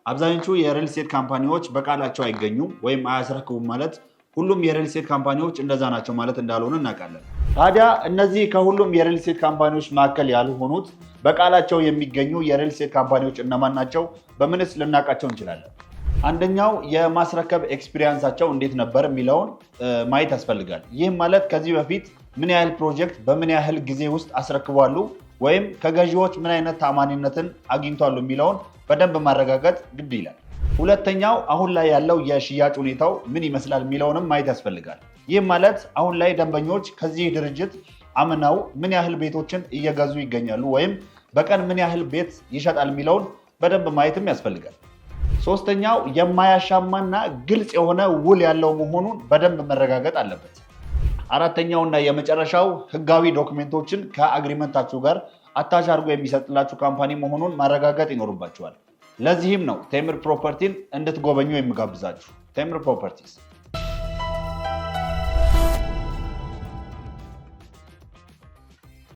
አብዛኞቹ የሪል ስቴት ካምፓኒዎች በቃላቸው አይገኙም ወይም አያስረክቡም ማለት ሁሉም የሪል ስቴት ካምፓኒዎች እንደዛ ናቸው ማለት እንዳልሆነ እናውቃለን። ታዲያ እነዚህ ከሁሉም የሪል ስቴት ካምፓኒዎች መካከል ያልሆኑት በቃላቸው የሚገኙ የሪል ስቴት ካምፓኒዎች እነማን ናቸው? በምንስ ልናውቃቸው እንችላለን? አንደኛው የማስረከብ ኤክስፒሪየንሳቸው እንዴት ነበር የሚለውን ማየት ያስፈልጋል። ይህም ማለት ከዚህ በፊት ምን ያህል ፕሮጀክት በምን ያህል ጊዜ ውስጥ አስረክቧሉ ወይም ከገዢዎች ምን አይነት ታማኒነትን አግኝቷሉ የሚለውን በደንብ ማረጋገጥ ግድ ይላል። ሁለተኛው አሁን ላይ ያለው የሽያጭ ሁኔታው ምን ይመስላል የሚለውንም ማየት ያስፈልጋል። ይህም ማለት አሁን ላይ ደንበኞች ከዚህ ድርጅት አምነው ምን ያህል ቤቶችን እየገዙ ይገኛሉ ወይም በቀን ምን ያህል ቤት ይሸጣል የሚለውን በደንብ ማየትም ያስፈልጋል። ሶስተኛው የማያሻማና ግልጽ የሆነ ውል ያለው መሆኑን በደንብ መረጋገጥ አለበት። አራተኛውና የመጨረሻው ህጋዊ ዶክሜንቶችን ከአግሪመንታችሁ ጋር አታች አድርጎ የሚሰጥላችሁ ካምፓኒ መሆኑን ማረጋገጥ ይኖርባችኋል። ለዚህም ነው ቴምር ፕሮፐርቲን እንድትጎበኙ የሚጋብዛችሁ። ቴምር ፕሮፐርቲስ